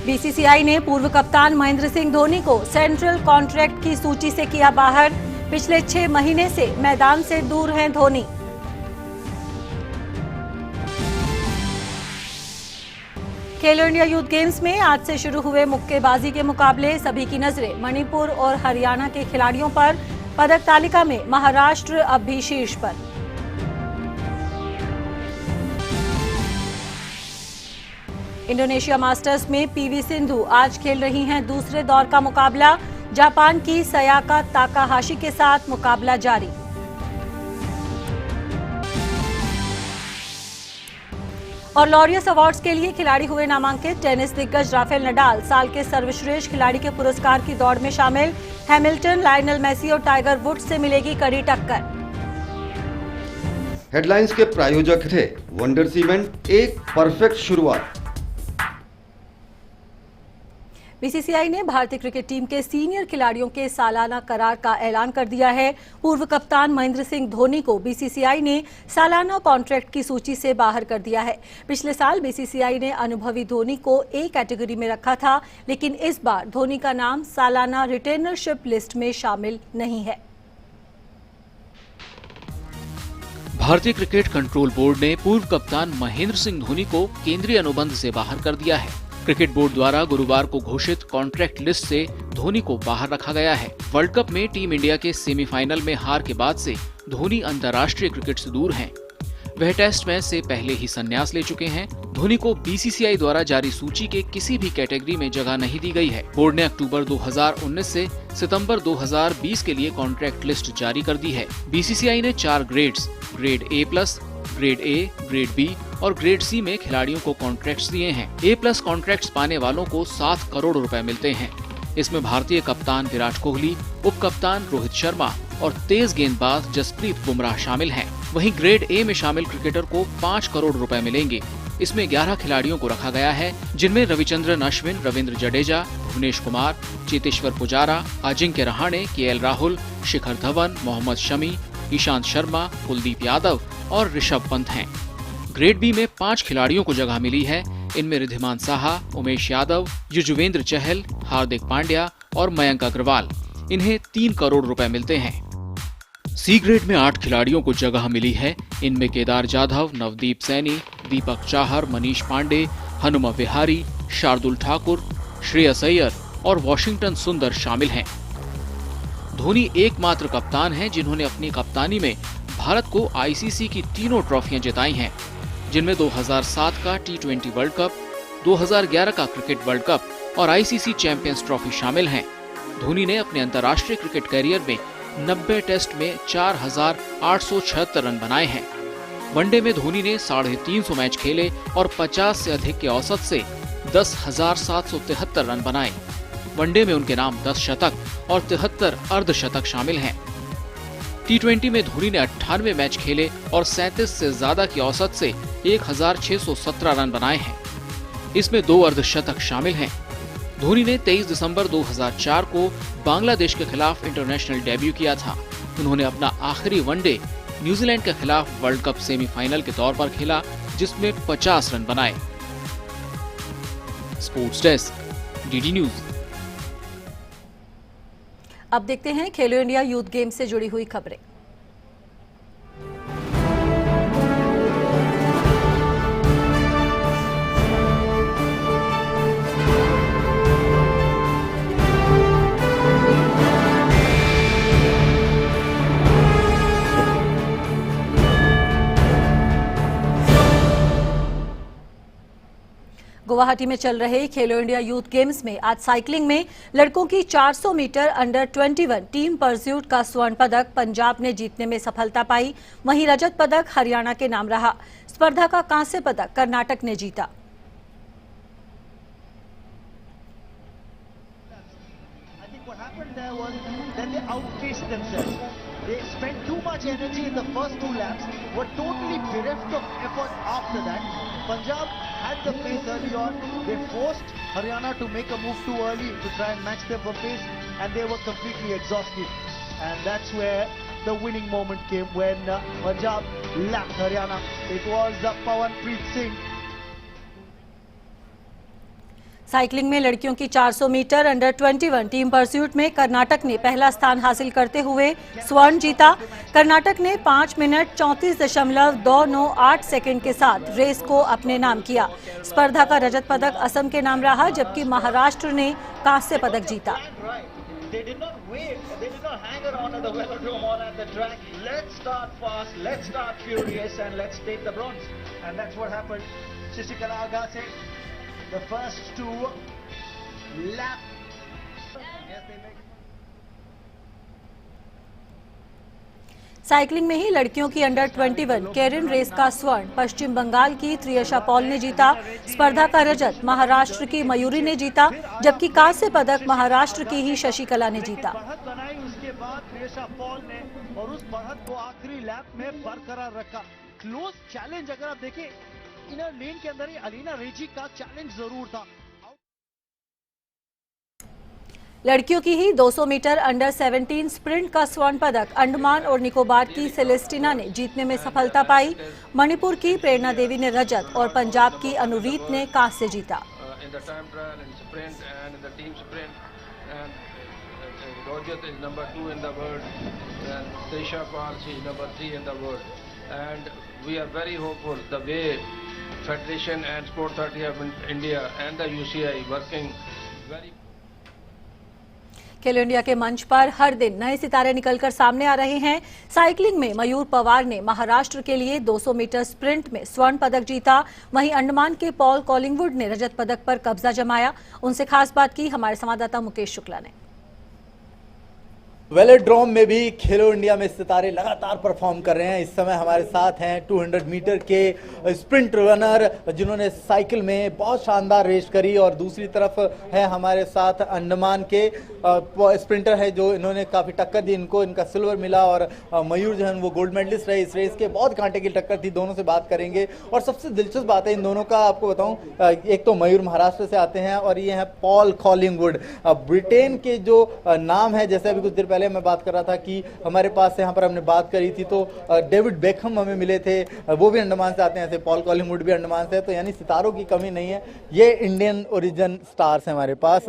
BCCI ने पूर्व कप्तान महेंद्र सिंह धोनी को सेंट्रल कॉन्ट्रैक्ट की सूची से किया बाहर। पिछले 6 महीने से मैदान से दूर हैं धोनी। खेलो इंडिया यूथ गेम्स में आज से शुरू हुए मुक्केबाजी के मुकाबले। सभी की नजरें मणिपुर और हरियाणा के खिलाड़ियों पर। पदक तालिका में महाराष्ट्र अब भी शीर्ष पर। इंडोनेशिया मास्टर्स में पीवी सिंधु आज खेल रही हैं दूसरे दौर का मुकाबला। जापान की सयाका ताकाहाशी के साथ मुकाबला जारी। और लॉरियस अवार्ड्स के लिए खिलाड़ी हुए नामांकित। टेनिस दिग्गज राफेल नडाल साल के सर्वश्रेष्ठ खिलाड़ी के पुरस्कार की दौड़ में शामिल। हैमिल्टन, लायनल मेसी और टाइगर वुड्स से मिलेगी कड़ी टक्कर। हेडलाइंस के प्रायोजक थे वंडर सीमेंट, एक परफेक्ट शुरुआत। बीसीसीआई ने भारतीय क्रिकेट टीम के सीनियर खिलाड़ियों के सालाना करार का ऐलान कर दिया है। पूर्व कप्तान महेंद्र सिंह धोनी को बीसीसीआई ने सालाना कॉन्ट्रैक्ट की सूची से बाहर कर दिया है। पिछले साल बीसीसीआई ने अनुभवी धोनी को ए कैटेगरी में रखा था, लेकिन इस बार धोनी का नाम सालाना रिटेनरशिप लिस्ट में शामिल नहीं है। भारतीय क्रिकेट कंट्रोल बोर्ड ने पूर्व कप्तान महेंद्र सिंह धोनी को केंद्रीय अनुबंध से बाहर कर दिया है। क्रिकेट बोर्ड द्वारा गुरुवार को घोषित कॉन्ट्रैक्ट लिस्ट से धोनी को बाहर रखा गया है। वर्ल्ड कप में टीम इंडिया के सेमीफाइनल में हार के बाद से धोनी अंतर्राष्ट्रीय क्रिकेट से दूर हैं। वह टेस्ट मैच से पहले ही संन्यास ले चुके हैं। धोनी को बीसीसीआई द्वारा जारी सूची के किसी भी कैटेगरी में जगह नहीं दी गई है। बोर्ड ने अक्टूबर 2019 से सितंबर 2020 के लिए कॉन्ट्रैक्ट लिस्ट जारी कर दी है। बीसीसीआई ने 4 grades, grade A+, grade A, grade B और ग्रेड C में खिलाड़ियों को कॉन्ट्रैक्ट्स दिए हैं। A+ कॉन्ट्रैक्ट्स पाने वालों को 7 करोड़ रुपए मिलते हैं। इसमें भारतीय कप्तान विराट कोहली, उप कप्तान रोहित शर्मा और तेज गेंदबाज जसप्रीत बुमराह शामिल हैं। वहीं ग्रेड A में शामिल क्रिकेटर को 5 करोड़ रुपए मिलेंगे। इसमें 11 खिलाड़ियों को रखा गया है, जिनमें रविचंद्रन अश्विन, रविंद्र जडेजा, भुवनेश कुमार, चेतेश्वर पुजारा, अजिंक्य रहाणे, KL राहुल, शिखर धवन, मोहम्मद शमी, ईशांत शर्मा, कुलदीप यादव और ऋषभ पंत हैं। ग्रेड B में 5 खिलाड़ियों को जगह मिली है। इनमें रिद्धिमान साहा, उमेश यादव, युजवेंद्र चहल, हार्दिक पांड्या और मयंक अग्रवाल। इन्हें 3 करोड़ रुपए मिलते हैं। C ग्रेड में 8 खिलाड़ियों को जगह मिली है। इनमें केदार जाधव, नवदीप सैनी, दीपक चाहर, मनीष पांडे, हनुमा विहारी, शार्दुल ठाकुर, श्रेयस अय्यर और वॉशिंगटन सुंदर शामिल हैं। धोनी एकमात्र कप्तान हैं जिन्होंने अपनी कप्तानी में भारत को आईसीसी की 3 ट्रॉफियां जिताई हैं, जिनमें 2007 का T20 वर्ल्ड कप, 2011 का क्रिकेट वर्ल्ड कप और आईसीसी चैंपियंस ट्रॉफी शामिल हैं। धोनी ने अपने अंतर्राष्ट्रीय क्रिकेट करियर में 90 टेस्ट में 4,876 रन बनाए हैं। वनडे में धोनी ने 350 मैच खेले और 50 से अधिक के औसत से 10,773 रन बनाए। वनडे में उनके नाम 10 शतक और 73 अर्धशतक शामिल हैं। T20 में धोनी ने 98 मैच खेले और 37 से ज्यादा की औसत से 1,617 रन बनाए हैं। इसमें 2 अर्धशतक शामिल हैं। धोनी ने 23 दिसंबर 2004 को बांग्लादेश के खिलाफ इंटरनेशनल डेब्यू किया था। उन्होंने अपना आखिरी वनडे न्यूजीलैंड के खिलाफ वर्ल्ड कप सेमीफाइनल के तौर पर खेला, जिसमें 50 रन बनाए। Sports desk, DD news. अब देखते हैं खेलो इंडिया यूथ गेम्स से जुड़ी हुई खबरें। गुवाहाटी में चल रहे खेलो इंडिया यूथ गेम्स में आज साइकिलिंग में लड़कों की 400 मीटर अंडर 21 टीम परस्यूट का स्वर्ण पदक पंजाब ने जीतने में सफलता पाई। वहीं रजत पदक हरियाणा के नाम रहा। स्पर्धा का कांस्य पदक कर्नाटक ने जीता। They spent too much energy in the first 2 laps, were totally bereft of effort after that. Punjab had the pace early on. They forced Haryana to make a move too early to try and match them for pace, and they were completely exhausted. And that's where the winning moment came, when Punjab lapped Haryana. It was Pawanpreet Singh. Cycling में लड़कियों की 400 metre under 21 team pursuit में कर्नाटक ने पहला स्थान हासिल करते हुए स्वर्ण जीता। कर्नाटक ने 5 मिनट 34.298 सेकंड के साथ रेस को अपने नाम किया। स्पर्धा का रजत पदक असम के नाम रहा, जबकि महाराष्ट्र ने कांस्य पदक जीता। They did not wait. They did not hang around at the velodrome or at the track. Let's start fast. Let's start furious, and let's take the bronze. And that's what happened. Shishikala Agassi, the first two lap. Yes, they make. Cycling में ही लड़कियों की under 21 केरिन race का स्वर्ण पश्चिम बंगाल की त्रियशा Paul ने जीता। स्पर्धा का रजत महाराष्ट्र की मयूरी ने जीता, जबकि कांस्य पदक महाराष्ट्र की ही शशिकला ने जीता। बढ़त बनाई उसके बाद त्रियशा पॉल ने, और उस बढ़त को आखिरी लैप में बरकरार रखा। क्लोज चैलेंज अगर आप देखें, इनर लेन के अंदर ही अलीना रेजी का चैलेंज जरूर था। लड़कियों की ही 200 मीटर अंडर 17 स्प्रिंट का स्वर्ण पदक अंडमान और निकोबार की सेलेस्टिना ने जीतने में सफलता पाई। मणिपुर की प्रेरणा देवी ने रजत और पंजाब की अनुरीत ने कांस्य जीता। Rojat is number 2 in the world, and Trisha Pal is number 3 in the world, and we are very hopeful the way Federation and Sport Authority of India and the UCI working very. Khelo India के मंच पर हर दिन नए सितारे निकलकर सामने आ रहे हैं। साइकिलिंग में मयूर पवार ने महाराष्ट्र के लिए 200 मीटर स्प्रिंट में स्वर्ण पदक जीता। वहीं अंडमान के पॉल कॉलिंगवुड ने रजत पदक पर कब्जा जमाया। उनसे खास बात की हमारे संवाददाता मुकेश शुक्ला ने। वेलोड्रोम में भी खेलो इंडिया में सितारे लगातार परफॉर्म कर रहे हैं। इस समय हमारे साथ हैं 200 मीटर के स्प्रिंट रनर जिन्होंने साइकिल में बहुत शानदार रेस करी, और दूसरी तरफ है हमारे साथ अंडमान के स्प्रिंटर है जो इन्होंने काफ़ी टक्कर दी, इनका सिल्वर मिला, और मयूर जो है वो गोल्ड मेडलिस्ट रहे इस रेस के। बहुत कांटे की टक्कर थी, दोनों से बात करेंगे। और सबसे दिलचस्प बात है इन दोनों का, आपको बताऊं, एक तो मयूर महाराष्ट्र से आते हैं और ये हैं पॉल कॉलिंगवुड ब्रिटेन के जो नाम है। जैसे अभी कुछ देर पहले मैं बात कर रहा था कि हमारे पास यहाँ पर हमने बात करी थी तो डेविड बेकहम हमें मिले थे, वो भी अंडमान से आते हैं, ऐसे पॉल कॉलिंगवुड भी अंडमान से है। तो यानी सितारों की कमी नहीं है, ये इंडियन ओरिजिन स्टार्स हैं हमारे पास।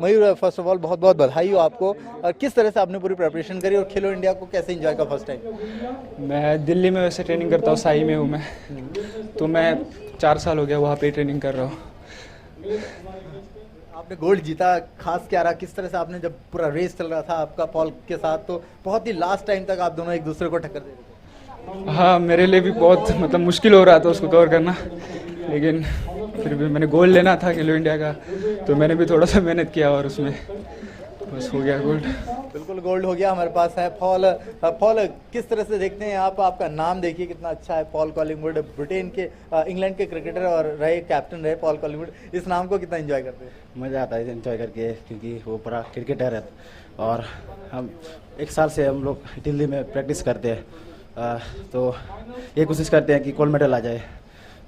मयूर, फर्स्ट ऑफ ऑल बहुत बहुत बधाई हो आपको। किस तरह से आपने पूरी प्रिपरेशन करी और खेलो इंडिया को कैसे एंजॉय का फर्स्ट टाइम? मैं दिल्ली में वैसे ट्रेनिंग करता हूँ, साई में हूँ मैं, तो मैं 4 साल हो गया वहाँ पे ट्रेनिंग कर रहा हूँ। आपने गोल्ड जीता, खास क्या रहा, किस तरह से आपने, जब पूरा रेस चल रहा था आपका पॉल के साथ, तो बहुत ही लास्ट टाइम तक आप दोनों एक दूसरे को टक्कर दे रहे थे? हाँ, मेरे लिए भी बहुत मुश्किल हो रहा था उसको कवर करना, लेकिन फिर भी मैंने गोल्ड लेना था खेलो इंडिया का, तो मैंने भी थोड़ा सा मेहनत किया और उसमें बस हो गया गोल्ड। बिल्कुल गोल्ड हो गया। हमारे पास है पॉल। पॉल, किस तरह से देखते हैं आप, आपका नाम देखिए कितना अच्छा है, पॉल कॉलिंगवुड, ब्रिटेन के इंग्लैंड के क्रिकेटर और रहे कैप्टन रहे पॉल कॉलिंगवुड, इस नाम को कितना एंजॉय करते हैं? मज़ा आता है एंजॉय करके, क्योंकि वो पूरा क्रिकेटर है और हम 1 साल से हम लोग दिल्ली में प्रैक्टिस करते हैं, तो ये कोशिश करते हैं कि गोल्ड मेडल आ जाए,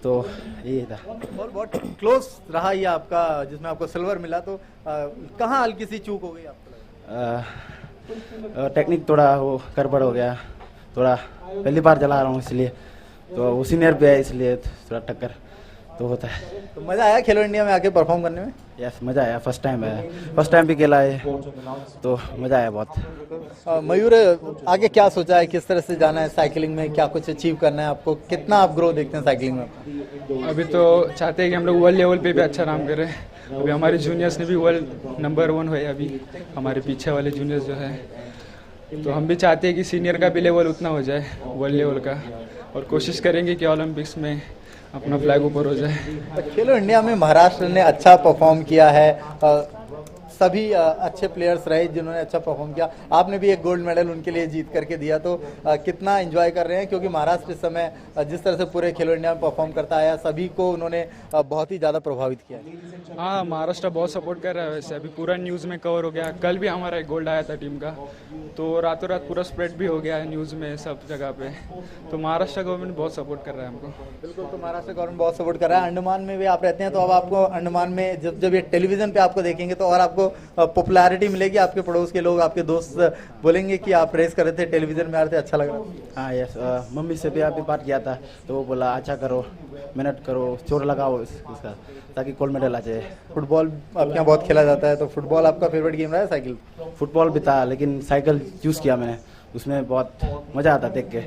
तो ये था। बहुत क्लोज रहा ये आपका, जिसमें आपको सिल्वर मिला, तो कहाँ हल्की सी चूक हो गई आपको? टेक्निक थोड़ा वो गड़बड़ हो गया, थोड़ा पहली बार चला रहा हूँ इसलिए, तो वो सीनियर पे है इसलिए थोड़ा टक्कर तो होता है। तो मज़ा आया खेलो इंडिया में आके परफॉर्म करने में? यस, मज़ा आया, फर्स्ट टाइम भी खेला है तो मज़ा आया बहुत। मयूर, आगे क्या सोचा है, किस तरह से जाना है साइकिलिंग में, क्या कुछ अचीव करना है आपको, कितना आप ग्रो देखते हैं साइकिलिंग में? अभी तो चाहते हैं कि हम लोग वर्ल्ड लेवल पे भी अच्छा नाम करें। अभी हमारे जूनियर्स ने भी वर्ल्ड नंबर 1 हुए, अभी हमारे पीछे वाले जूनियर्स जो है, तो हम भी चाहते हैं कि सीनियर का भी लेवल उतना हो जाए वर्ल्ड लेवल का, और कोशिश करेंगे कि ओलंपिक्स में अपना फ्लैग ऊपर हो जाए। खेलो इंडिया में महाराष्ट्र ने अच्छा परफॉर्म किया है, सभी अच्छे प्लेयर्स रहे जिन्होंने अच्छा परफॉर्म किया। आपने भी एक गोल्ड मेडल उनके लिए जीत करके दिया, तो कितना एंजॉय कर रहे हैं, क्योंकि महाराष्ट्र इस समय जिस तरह से पूरे खेलो इंडिया में परफॉर्म करता आया, सभी को उन्होंने बहुत ही ज़्यादा प्रभावित किया। हाँ, महाराष्ट्र बहुत सपोर्ट कर रहा है वैसे, अभी पूरा न्यूज़ में कवर हो गया। कल भी हमारा एक गोल्ड आया था टीम का, तो रातों रात पूरा स्प्रेड भी हो गया है न्यूज़ में सब जगह पे, तो महाराष्ट्र गवर्नमेंट बहुत सपोर्ट कर रहा है हमको। बिल्कुल, तो महाराष्ट्र गवर्नमेंट बहुत सपोर्ट कर रहा है। अंडमान में भी आप रहते हैं, तो अब आपको अंडमान में जब ये टेलीविजन पे आपको देखेंगे तो और आपको आपको पॉपुलैरिटी मिलेगी, आपके पड़ोस के लोग, आपके दोस्त बोलेंगे कि आप रेस कर रहे थे, टेलीविजन में आ रहे थे, अच्छा लग रहा था? हाँ यस, मम्मी से भी अभी बात किया था तो वो बोला अच्छा करो, मेहनत करो, जोर लगाओ इसका, ताकि गोल्ड मेडल आ जाए। फुटबॉल आपके यहाँ बहुत खेला जाता है, तो फुटबॉल आपका फेवरेट गेम रहा है? साइकिल? फुटबॉल भी था लेकिन साइकिल चूज़ किया मैंने, उसमें बहुत मज़ा आता देख के।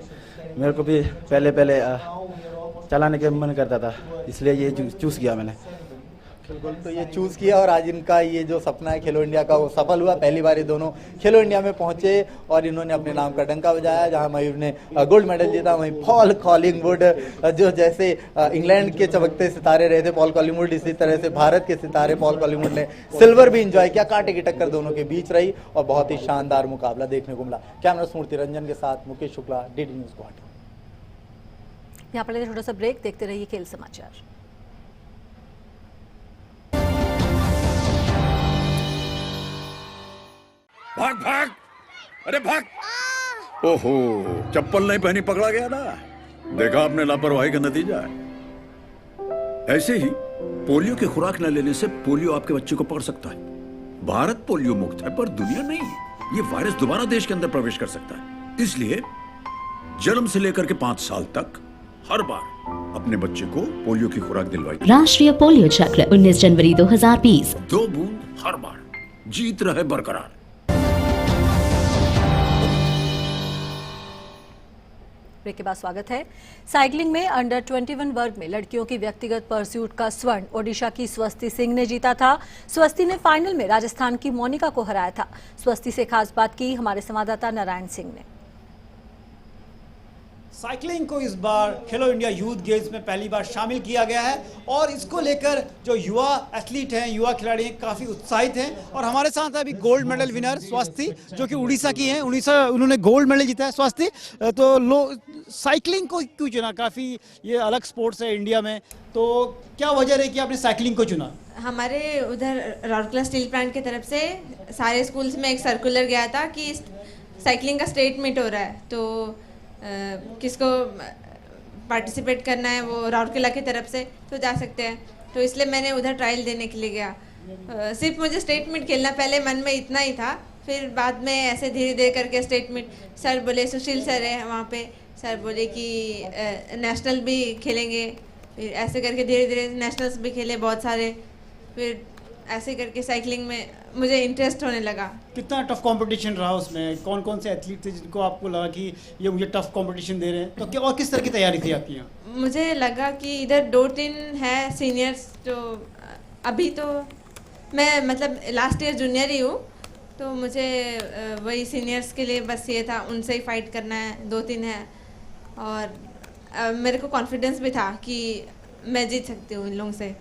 मेरे को भी पहले चलाने का मन करता था, इसलिए ये चूज़ किया मैंने। बिल्कुल, तो ये चूज़ किया और आज इनका ये जो सपना है खेलो इंडिया का वो सफल हुआ। पहली बार ये दोनों खेलो इंडिया में पहुंचे और इन्होंने अपने नाम का डंका बजाया। जहां मयूर ने गोल्ड मेडल जीता, वहीं पॉल कॉलिंगवुड जो जैसे इंग्लैंड के चमकते सितारे रहे थे पॉल कॉलिंगवुड, इसी तरह से भारत के सितारे पॉल कॉलिंगवुड ने सिल्वर भी इंजॉय किया। कांटे की टक्कर दोनों के बीच रही और बहुत ही शानदार मुकाबला देखने को मिला। कैमरा स्मृति रंजन के साथ मुकेश शुक्ला, डीडी न्यूज़ गुवाहाटी। यहाँ पर छोटा सा ब्रेक, देखते रहिए खेल समाचार। भाग भाग, अरे भाग। ओहो, चप्पल नहीं पहनी पकड़ा गया ना। देखा आपने लापरवाही का नतीजा है। ऐसे ही पोलियो की खुराक न लेने से पोलियो आपके बच्चे को पकड़ सकता है। भारत पोलियो मुक्त है पर दुनिया नहीं। ये वायरस दोबारा देश के अंदर प्रवेश कर सकता है। इसलिए जन्म से लेकर के 5 साल तक हर बार अपने बच्चे को पोलियो की खुराक दिलवाइए। राष्ट्रीय पोलियो चक्र 19 जनवरी 2020। 2 बूंद हर बार, जीत रहे बरकरार। ब्रेक के बाद स्वागत है। साइकिलिंग में अंडर 21 वर्ग में लड़कियों की व्यक्तिगत परस्यूट का स्वर्ण ओडिशा की स्वस्ति सिंह ने जीता था। स्वस्ति ने फाइनल में राजस्थान की मोनिका को हराया था। स्वस्ति से खास बात की हमारे संवाददाता नारायण सिंह ने। साइकिलिंग को इस बार खेलो इंडिया यूथ गेम्स में पहली बार शामिल किया गया है और इसको लेकर जो युवा एथलीट हैं, युवा खिलाड़ी हैं, काफ़ी उत्साहित हैं। और हमारे साथ अभी गोल्ड मेडल विनर स्वस्ति, जो कि उड़ीसा की हैं। उन्होंने गोल्ड मेडल जीता है। स्वस्ति, तो साइकिलिंग को क्यों चुना? काफ़ी ये अलग स्पोर्ट्स है इंडिया में, तो क्या वजह रही कि आपने साइकिलिंग को चुना? हमारे उधर राउरकेला स्टील प्लांट की तरफ से सारे स्कूल्स में एक सर्कुलर गया था कि साइकिलिंग का स्टेट मीट हो रहा है, तो किसको पार्टिसिपेट करना है वो राउरकेला की तरफ से तो जा सकते हैं। तो इसलिए मैंने उधर ट्रायल देने के लिए गया। सिर्फ मुझे स्टेट मीट खेलना पहले मन में इतना ही था, फिर बाद में ऐसे धीरे धीरे करके स्टेट मीट, सर बोले, सुशील सर है वहाँ पे, सर बोले कि नेशनल भी खेलेंगे। फिर ऐसे करके धीरे धीरे नेशनल्स भी खेले बहुत सारे। फिर ऐसे करके साइकिलिंग में मुझे इंटरेस्ट होने लगा। कितना टफ कंपटीशन रहा उसमें? कौन कौन से एथलीट थे जिनको आपको लगा कि ये मुझे टफ कंपटीशन दे रहे हैं? तो क्या और किस तरह की तैयारी थी आपकी यहाँ? मुझे लगा कि इधर 2-3 है सीनियर्स, जो अभी तो मैं मतलब लास्ट ईयर जूनियर ही हूँ, तो मुझे वही सीनियर्स के लिए बस ये था, उनसे ही फाइट करना है। 2-3 है और मेरे को कॉन्फिडेंस भी था कि मैं जीत सकती हूँ इन लोगों से,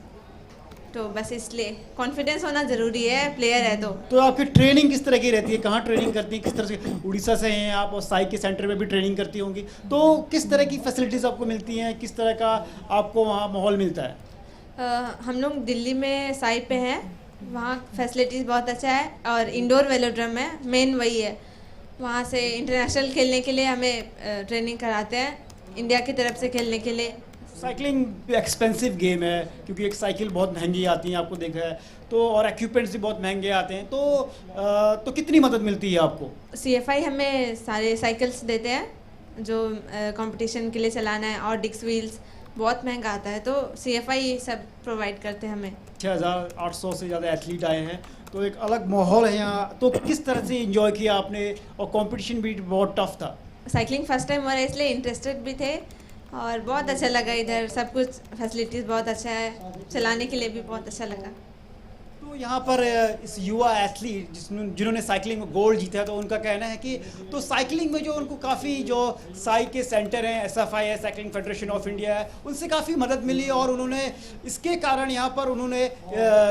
तो बस इसलिए कॉन्फिडेंस होना ज़रूरी है, प्लेयर है तो आपकी ट्रेनिंग किस तरह की रहती है? कहाँ ट्रेनिंग करती है? किस तरह से? उड़ीसा से हैं आप और साई के सेंटर में भी ट्रेनिंग करती होंगी, तो किस तरह की फैसिलिटीज़ आपको मिलती हैं? किस तरह का आपको वहाँ माहौल मिलता है? हम लोग दिल्ली में साई पे हैं, वहाँ फैसिलिटीज़ बहुत अच्छा है और इंडोर वेलोड्रम है, मेन वही है। वहाँ से इंटरनेशनल खेलने के लिए हमें ट्रेनिंग कराते हैं, इंडिया की तरफ से खेलने के लिए। साइकिलिंग एक्सपेंसिव गेम है क्योंकि एक साइकिल बहुत महंगी आती है, आपको देखा है, तो और इक्विपमेंट्स भी बहुत महंगे आते हैं, तो कितनी मदद मिलती है आपको? CFI हमें सारे साइकिल्स देते हैं जो कंपटीशन के लिए चलाना है, और डिस्क व्हील्स बहुत महंगा आता है, तो CFI सब प्रोवाइड करते हैं हमें। 6800 से ज़्यादा एथलीट आए हैं, तो एक अलग माहौल है यहाँ। तो किस तरह से इंजॉय किया आपने? और कंपटीशन भी बहुत टफ था। साइकिलिंग फर्स्ट टाइम हो रहा है इसलिए इंटरेस्टेड भी थे और बहुत अच्छा लगा। इधर सब कुछ फैसिलिटीज़ बहुत अच्छा है, चलाने के लिए भी बहुत अच्छा लगा। तो यहाँ पर इस युवा एथलीट जिन्होंने साइकिलिंग में गोल्ड जीता है, तो उनका कहना है कि तो साइकिलिंग में जो उनको काफ़ी जो साई के सेंटर हैं, SFI है, साइकिलिंग फेडरेशन ऑफ इंडिया है, उनसे काफ़ी मदद मिली और उन्होंने इसके कारण यहाँ पर उन्होंने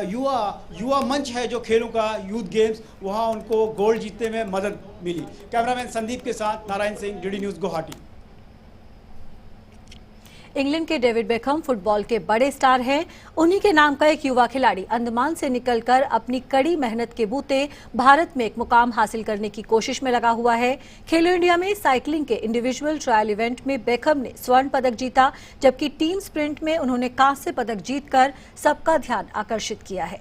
युवा मंच है जो खेलों का, यूथ गेम्स, वहाँ उनको गोल्ड जीतने में मदद मिली। कैमरामैन संदीप के साथ Narayan Singh, DD news Guwahati. England के डेविड बेकहम फुटबॉल के बड़े स्टार हैं। उन्हीं के नाम का एक युवा खिलाड़ी अंडमान से निकलकर अपनी कड़ी मेहनत के बूते भारत में एक मुकाम हासिल करने की कोशिश में लगा हुआ है। खेलो इंडिया में साइकिलिंग के इंडिविजुअल ट्रायल इवेंट में बेकहम ने स्वर्ण पदक जीता, जबकि टीम स्प्रिंट में उन्होंने कांस्य पदक जीतकर सबका ध्यान आकर्षित किया है।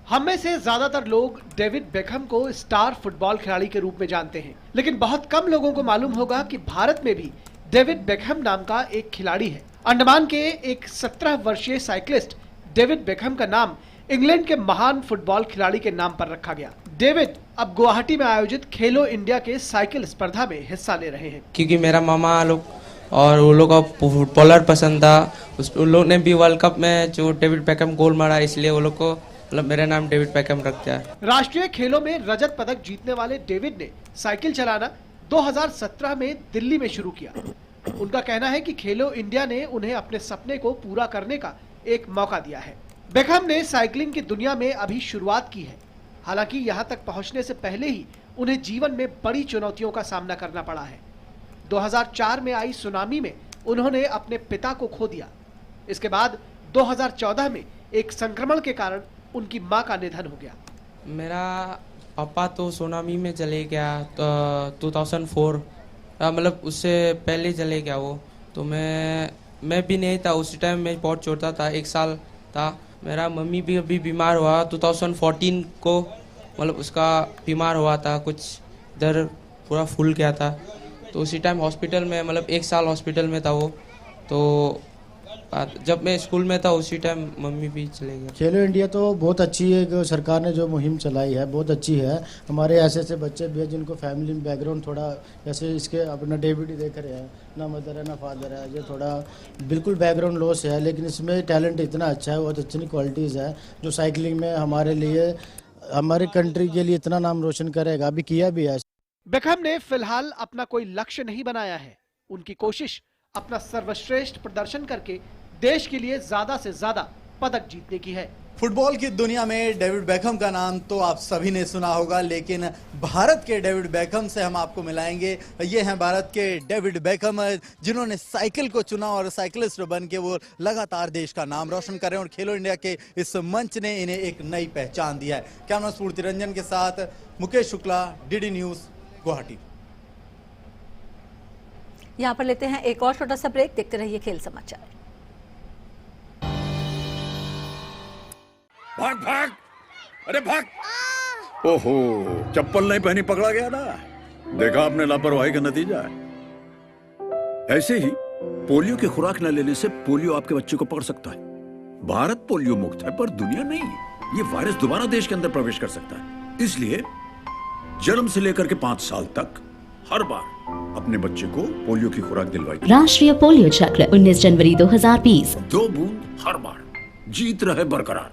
हम में से ज्यादातर लोग डेविड बेकहम को स्टार फुटबॉल खिलाड़ी के रूप में जानते हैं, लेकिन बहुत कम लोगों को मालूम होगा कि भारत में भी डेविड बेकहम नाम का एक खिलाड़ी है। अंडमान के एक 17 वर्षीय साइक्लिस्ट डेविड बेकहम का नाम इंग्लैंड के महान फुटबॉल खिलाड़ी के नाम पर रखा गया। डेविड अब गुवाहाटी में आयोजित खेलो इंडिया के साइकिल स्पर्धा में हिस्सा ले रहे हैं। क्योंकि मेरा मामा लोग और वो लोग को फुटबॉलर पसंद था, उन लोग ने भी वर्ल्ड कप में जो डेविड बेकहम गोल मारा, इसलिए वो लोग को मतलब मेरा नाम डेविड बेकहम रख दिया। राष्ट्रीय खेलों में रजत पदक जीतने वाले डेविड ने साइकिल चलाना 2017 में दिल्ली में शुरू किया। उनका कहना है कि खेलो इंडिया ने उन्हें अपने सपने को पूरा करने का एक मौका दिया है। बेकहम ने साइकिलिंग की दुनिया में अभी शुरुआत की है। हालांकि यहां तक पहुंचने से पहले ही उन्हें जीवन में बड़ी चुनौतियों का सामना करना पड़ा है। 2004 में आई सुनामी में उन्होंने अपने पिता को खो दिया। इसके बाद 2014 में एक संक्रमण के कारण उनकी मां का निधन हो गया। मेरा पापा तो सुनामी में चले गया तो 2004, मतलब उससे पहले चले गया वो। तो मैं भी नहीं था उस टाइम, मैं बहुत छोटा था, 1 साल था। मेरा मम्मी भी अभी बीमार हुआ 2014 को, मतलब उसका बीमार हुआ था, कुछ इधर पूरा फूल गया था। तो उसी टाइम हॉस्पिटल में, मतलब 1 साल हॉस्पिटल में था वो। तो जब मैं स्कूल में था उसी टाइम मम्मी भी चले गए। खेलो इंडिया तो बहुत अच्छी है, सरकार ने जो मुहिम चलाई है बहुत अच्छी है। हमारे ऐसे बच्चे भी हैं जिनको फैमिली बैकग्राउंड थोड़ा, जैसे इसके अपना डेविड ही देख रहे हैं, ना मदर है ना फादर है, जो थोड़ा बिल्कुल बैकग्राउंड लॉस है, लेकिन इसमें टैलेंट इतना अच्छा है, बहुत अच्छी क्वालिटीज़ है जो साइकिलिंग में हमारे लिए, हमारे कंट्री के लिए इतना नाम रोशन करेगा, अभी किया भी है। बेकहम ने फिलहाल अपना कोई लक्ष्य नहीं बनाया है। उनकी कोशिश अपना सर्वश्रेष्ठ प्रदर्शन करके देश के लिए ज्यादा से ज्यादा पदक जीतने की है। फुटबॉल की दुनिया में डेविड बेकहम का नाम तो आप सभी ने सुना होगा, लेकिन भारत के डेविड बेकहम से हम आपको मिलाएंगे। ये हैं भारत के डेविड बेकहम, जिन्होंने साइकिल को चुना और साइकिलिस्ट बन के वो लगातार देश का नाम रोशन कर रहे हैं और खेलो इंडिया के इस मंच ने इन्हें एक नई पहचान दिया है। कैमरा स्फूर्ति रंजन के साथ मुकेश शुक्ला, डीडी न्यूज, गुवाहाटी। यहाँ पर लेते हैं एक और छोटा सा ब्रेक, देखते रहिए खेल समाचार। भाग भाग, अरे भाग। ओहो, चप्पल नहीं पहनी पकड़ा गया ना, देखा आपने लापरवाही का नतीजा है। ऐसे ही पोलियो की खुराक न लेने से पोलियो आपके बच्चे को पकड़ सकता है। भारत पोलियो मुक्त है पर दुनिया नहीं। ये वायरस दोबारा देश के अंदर प्रवेश कर सकता है, इसलिए जन्म से लेकर के 5 साल तक हर बार अपने बच्चे को पोलियो की खुराक दिलवाई। राष्ट्रीय पोलियो चक्र 19 जनवरी 2020। 2 बूंद हर बार, जीत रहे बरकरार।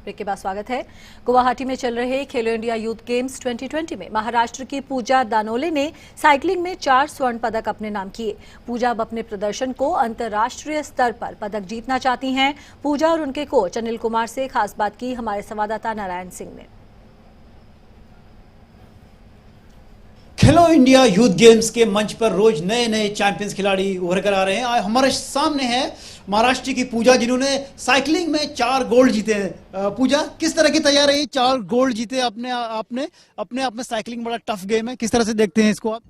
ब्रेक के बाद स्वागत है। गुवाहाटी में चल रहे खेलो इंडिया यूथ गेम्स 2020 में महाराष्ट्र की पूजा दानोले ने साइकिलिंग में 4 स्वर्ण पदक अपने नाम किए। पूजा अब अपने प्रदर्शन को अंतर्राष्ट्रीय स्तर पर पदक जीतना चाहती हैं। पूजा और उनके कोच अनिल कुमार से खास बात की हमारे संवाददाता नारायण सिंह ने। खेलो इंडिया यूथ गेम्स के मंच पर रोज नए नए चैंपियंस खिलाड़ी उभर कर आ रहे हैं। हमारे सामने है महाराष्ट्र की पूजा, जिन्होंने साइकिलिंग में 4 गोल्ड जीते हैं। पूजा, किस तरह की तैयारी है? 4 गोल्ड जीते अपने आप में। साइकिलिंग बड़ा टफ गेम है, किस तरह से देखते हैं इसको आप?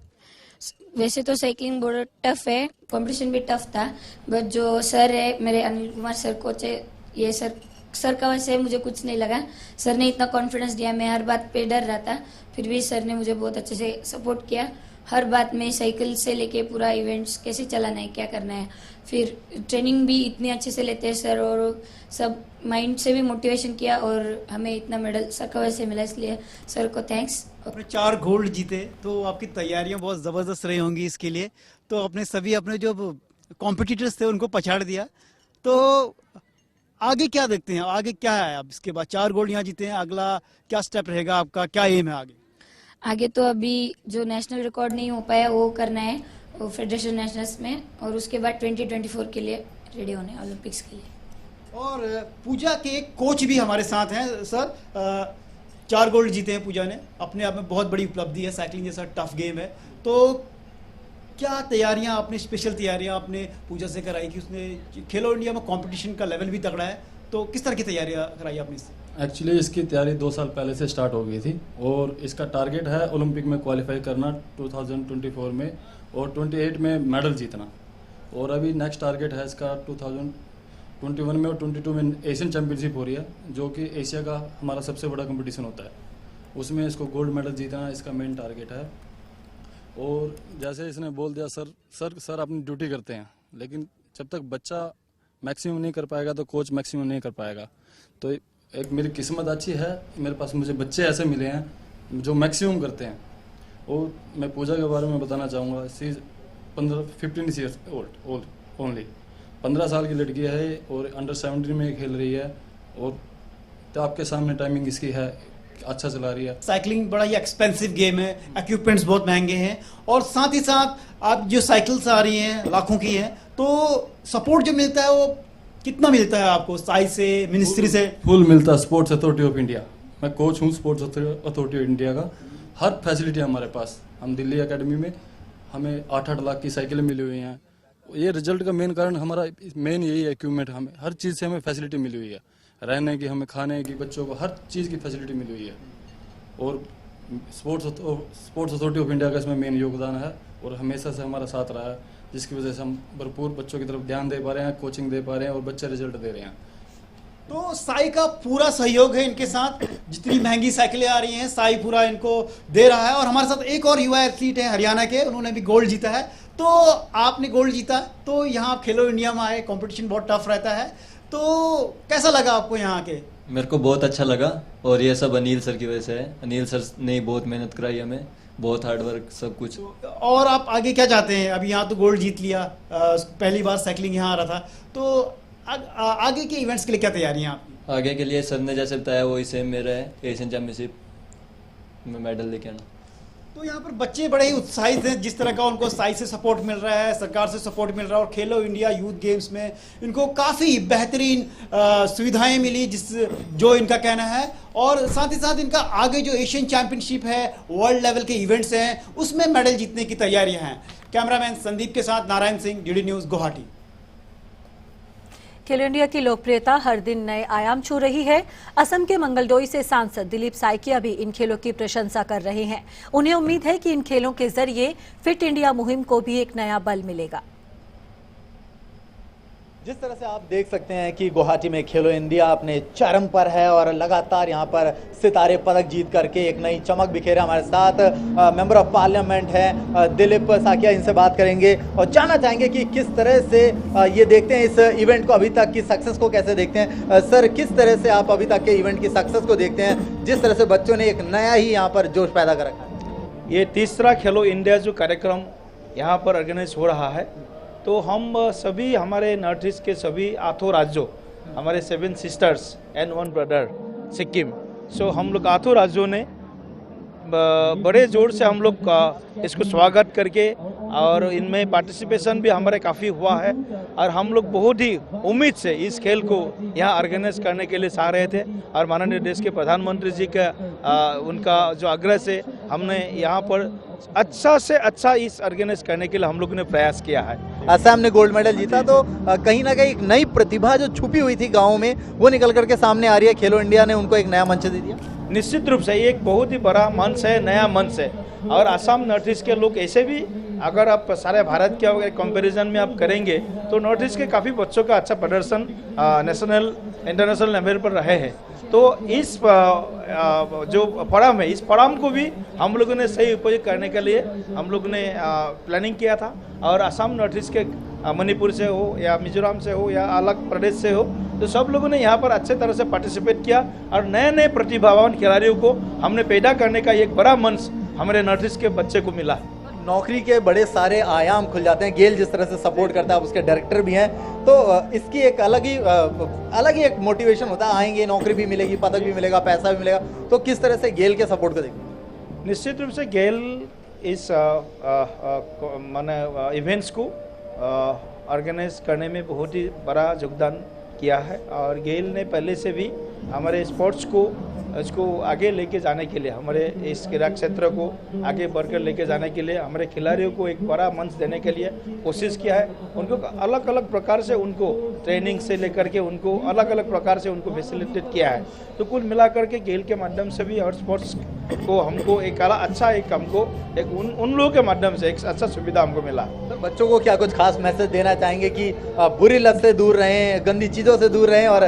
वैसे तो साइकिलिंग बहुत टफ है, कंपटीशन भी टफ था, बट जो सर है मेरे अनिल कुमार सर कोच है, ये सर का वजह से मुझे कुछ नहीं लगा। सर ने इतना कॉन्फिडेंस दिया, मैं हर बात पे डर रहा था, फिर भी सर ने मुझे बहुत अच्छे से सपोर्ट किया। हर बात में साइकिल से लेके पूरा इवेंट्स कैसे चलाना है, क्या करना है, फिर ट्रेनिंग भी इतने अच्छे से लेते हैं सर, और सब माइंड से भी मोटिवेशन किया और हमें इतना मेडल सर की वजह से मिला, इसलिए सर को थैंक्स। अपने 4 गोल्ड जीते तो आपकी तैयारियां बहुत ज़बरदस्त रही होंगी इसके लिए, तो अपने जो कॉम्पिटिटर्स थे उनको पछाड़ दिया। तो आगे क्या देखते हैं, आगे क्या है? अब इसके बाद 4 गोल्ड यहाँ जीते हैं, अगला क्या स्टेप रहेगा आपका, क्या एम है आगे? आगे तो अभी जो नेशनल रिकॉर्ड नहीं हो पाया वो करना है, वो फेडरेशन नेशनल्स में, और उसके बाद 2024 के लिए रेडी होने, ओलंपिक्स के लिए। और पूजा के एक कोच भी हमारे साथ हैं। सर, 4 गोल्ड जीते हैं पूजा ने, अपने आप में बहुत बड़ी उपलब्धि है। साइकिलिंग जैसा टफ गेम है, तो क्या तैयारियां आपने, स्पेशल तैयारियां आपने पूजा से कराई कि उसने खेलो इंडिया में कंपटीशन का लेवल भी तगड़ा है, तो किस तरह की तैयारियां कराई आपने इससे? एक्चुअली इसकी तैयारी 2 साल पहले से स्टार्ट हो गई थी और इसका टारगेट है ओलंपिक में क्वालिफाई करना 2024 में और 28 में मेडल जीतना। और अभी नेक्स्ट टारगेट है इसका 21 में और 22 में एशियन चैम्पियनशिप हो रही है, जो कि एशिया का हमारा सबसे बड़ा कंपटीशन होता है। उसमें इसको गोल्ड मेडल जीतना इसका मेन टारगेट है। और जैसे इसने बोल दिया सर अपनी ड्यूटी करते हैं, लेकिन जब तक बच्चा मैक्सिमम नहीं कर पाएगा तो कोच मैक्सिमम नहीं कर पाएगा। तो एक मेरी किस्मत अच्छी है, मेरे पास मुझे बच्चे ऐसे मिले हैं जो मैक्सिमम करते हैं। और मैं पूजा के बारे में बताना चाहूँगा, सी 15 ईयर्स ओल्ड ओनली, 15 साल की लड़की है और अंडर 17 में खेल रही है। और तो आपके सामने टाइमिंग इसकी है, अच्छा चला रही है। साइकिलिंग बड़ा ही एक्सपेंसिव गेम है, इक्विपमेंट्स बहुत महंगे हैं और साथ ही साथ आप जो साइकिल्स आ रही हैं लाखों की हैं, तो सपोर्ट जो मिलता है वो कितना मिलता है आपको साई से, मिनिस्ट्री से? फुल मिलता है। स्पोर्ट्स अथॉरिटी ऑफ इंडिया, मैं कोच हूँ स्पोर्ट्स अथॉरिटी ऑफ इंडिया का। हर फैसिलिटी हमारे पास, हम दिल्ली एकेडमी में हमें 8-8 लाख की साइकिलें मिली हुई हैं। ये रिजल्ट का मेन कारण हमारा मेन यही है, इक्विपमेंट, हमें हर चीज़ से हमें फैसिलिटी मिली हुई है, रहने की, हमें खाने की, बच्चों को हर चीज़ की फैसिलिटी मिली हुई है। और स्पोर्ट्स अथॉरिटी ऑफ इंडिया का इसमें मेन योगदान है और हमेशा से हमारा साथ रहा है, जिसकी वजह से हम भरपूर बच्चों की तरफ ध्यान दे पा रहे हैं, कोचिंग दे पा रहे हैं और बच्चे रिजल्ट दे रहे हैं। तो साई का पूरा सहयोग है इनके साथ, जितनी महंगी साइकिलें आ रही हैं साई पूरा इनको दे रहा है। और हमारे साथ एक और युवा एथलीट है हरियाणा के, उन्होंने भी गोल्ड जीता है। तो आपने गोल्ड जीता, तो यहाँ खेलो इंडिया में आए, कंपटीशन बहुत टफ रहता है, तो कैसा लगा आपको यहाँ आके? मेरे को बहुत अच्छा लगा और ये सब अनिल सर की वजह से है। अनिल सर ने बहुत मेहनत कराई हमें, बहुत हार्ड वर्क, सब कुछ। और आप आगे क्या चाहते हैं? अभी यहाँ तो गोल्ड जीत लिया, पहली बार साइकिलिंग यहाँ आ रहा था, तो आगे के इवेंट्स के लिए क्या तैयारी है आपकी? आगे के लिए सर ने जैसे बताया वही सेम मेरा है, एशियन चैम्पियनशिप में मेडल लेके आना। तो यहाँ पर बच्चे बड़े ही उत्साहित हैं, जिस तरह का उनको साई से सपोर्ट मिल रहा है, सरकार से सपोर्ट मिल रहा है और खेलो इंडिया यूथ गेम्स में इनको काफ़ी बेहतरीन सुविधाएं मिली, जो इनका कहना है। और साथ ही साथ इनका आगे जो एशियन चैंपियनशिप है, वर्ल्ड लेवल के इवेंट्स हैं, उसमें मेडल जीतने की तैयारियां हैं। कैमरामैन संदीप के साथ नारायण सिंह, डीडी न्यूज़, गुवाहाटी। खेलो इंडिया की लोकप्रियता हर दिन नए आयाम छू रही है। असम के मंगलडोई से सांसद दिलीप साइकिया भी इन खेलों की प्रशंसा कर रहे हैं। उन्हें उम्मीद है कि इन खेलों के जरिए फिट इंडिया मुहिम को भी एक नया बल मिलेगा। जिस तरह से आप देख सकते हैं कि गुवाहाटी में खेलो इंडिया अपने चरम पर है और लगातार यहाँ पर सितारे पदक जीत करके एक नई चमक बिखेरे। हमारे साथ मेंबर ऑफ पार्लियामेंट हैं दिलीप साकिया, इनसे बात करेंगे और जानना चाहेंगे कि किस तरह से ये देखते हैं इस इवेंट को, अभी तक की सक्सेस को कैसे देखते हैं। सर, किस तरह से आप अभी तक के इवेंट की सक्सेस को देखते हैं, जिस तरह से बच्चों ने एक नया ही यहाँ पर जोश पैदा कर रखा है? ये तीसरा खेलो इंडिया जो कार्यक्रम यहाँ पर ऑर्गेनाइज हो रहा है, तो हम सभी हमारे नॉर्थ ईस्ट के सभी 8 राज्यों, हमारे 7 सिस्टर्स एंड 1 ब्रदर सिक्किम, सो हम लोग 8 राज्यों ने बड़े जोर से हम लोग इसको स्वागत करके और इनमें पार्टिसिपेशन भी हमारे काफ़ी हुआ है और हम लोग बहुत ही उम्मीद से इस खेल को यहाँ ऑर्गेनाइज करने के लिए चाह रहे थे। और माननीय देश के प्रधानमंत्री जी का उनका जो आग्रह से हमने यहाँ पर अच्छा से अच्छा इस ऑर्गेनाइज करने के लिए हम लोगों ने प्रयास किया है। असम ने गोल्ड मेडल जीता, तो कहीं ना कहीं एक नई प्रतिभा जो छुपी हुई थी गाँव में, वो निकल करके सामने आ रही है। खेलो इंडिया ने उनको एक नया मंच दे दिया। निश्चित रूप से ये एक बहुत ही बड़ा मंच है, नया मंच है। और असम नॉर्थ ईस्ट के लोग ऐसे भी, अगर आप सारे भारत के अगर कंपैरिजन में आप करेंगे तो नॉर्थ ईस्ट के काफ़ी बच्चों का अच्छा प्रदर्शन नेशनल इंटरनेशनल लेवल पर रहे हैं। तो इस जो फोरम है, इस फोरम को भी हम लोगों ने सही उपयोग करने के लिए हम लोगों ने प्लानिंग किया था। और असम नॉर्थ ईस्ट के मणिपुर से हो या मिजोरम से हो या अलग प्रदेश से हो, तो सब लोगों ने यहाँ पर अच्छे तरह से पार्टिसिपेट किया और नए नए प्रतिभावान खिलाड़ियों को हमने पैदा करने का एक बड़ा मंच हमारे नॉर्थ ईस्ट के बच्चे को मिला। नौकरी के बड़े सारे आयाम खुल जाते हैं। गेल जिस तरह से सपोर्ट करता है, उसके डायरेक्टर भी हैं, तो इसकी एक अलग ही एक मोटिवेशन होता है। आएंगे, नौकरी भी मिलेगी, पदक भी मिलेगा, पैसा भी मिलेगा। तो किस तरह से गेल के सपोर्ट को देखते हैं? निश्चित रूप से गेल इस माने इवेंट्स को ऑर्गेनाइज करने में बहुत ही बड़ा योगदान किया है। और गेल ने पहले से भी हमारे स्पोर्ट्स को इसको आगे लेके जाने के लिए, हमारे इस क्रीड़ा क्षेत्र को आगे बढ़कर लेके जाने के लिए, हमारे खिलाड़ियों को एक बड़ा मंच देने के लिए कोशिश किया है। उनको अलग अलग प्रकार से उनको ट्रेनिंग से लेकर के उनको अलग अलग प्रकार से उनको फैसिलिटेट किया है। तो कुल मिलाकर के गेल के माध्यम से भी और स्पोर्ट्स को हमको एक अच्छा एक हमको एक उन लोगों के माध्यम से एक अच्छा सुविधा हमको मिला। बच्चों को क्या कुछ खास मैसेज देना चाहेंगे कि बुरी लत से दूर रहें, गंदी चीज़ों से दूर रहें और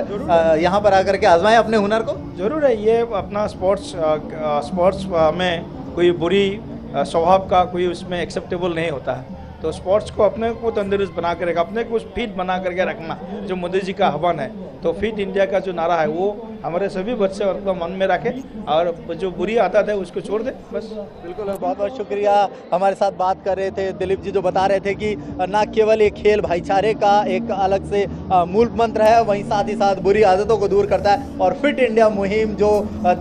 यहाँ पर आकर के आजमाएं अपने हुनर को? जरूर है, ये अपना स्पोर्ट्स में कोई बुरी स्वभाव का कोई उसमें एक्सेप्टेबल नहीं होता है। तो स्पोर्ट्स को अपने को तंदुरुस्त बना कर रखा, अपने को फिट बना करके रखना, जो मोदी जी का आह्वान है, तो फिट इंडिया का जो नारा है वो हमारे सभी बच्चे और को मन में रखें और जो बुरी आदत है उसको छोड़ दें बस। बिल्कुल, बहुत बहुत शुक्रिया। हमारे साथ बात कर रहे थे दिलीप जी, जो बता रहे थे कि न केवल एक खेल भाईचारे का एक अलग से मूल मंत्र है, वहीं साथ ही साथ बुरी आदतों को दूर करता है और फिट इंडिया मुहिम जो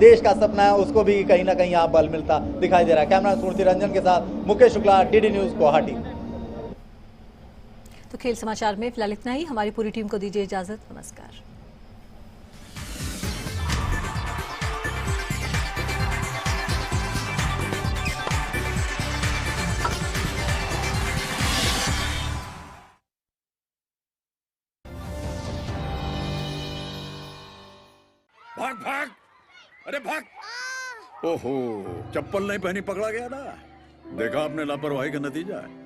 देश का सपना है उसको भी कहीं ना कहीं यहाँ बल मिलता दिखाई दे रहा है। कैमरा स्मृति रंजन के साथ मुकेश शुक्ला, DD न्यूज़ गुवाहाटी। तो खेल समाचार में फिलहाल इतना ही। हमारी पूरी टीम को दीजिए इजाजत। नमस्कार। भाग भाग, अरे भाग। ओहो, चप्पल नहीं पहनी पकड़ा गया ना। देखा आपने लापरवाही का नतीजा है।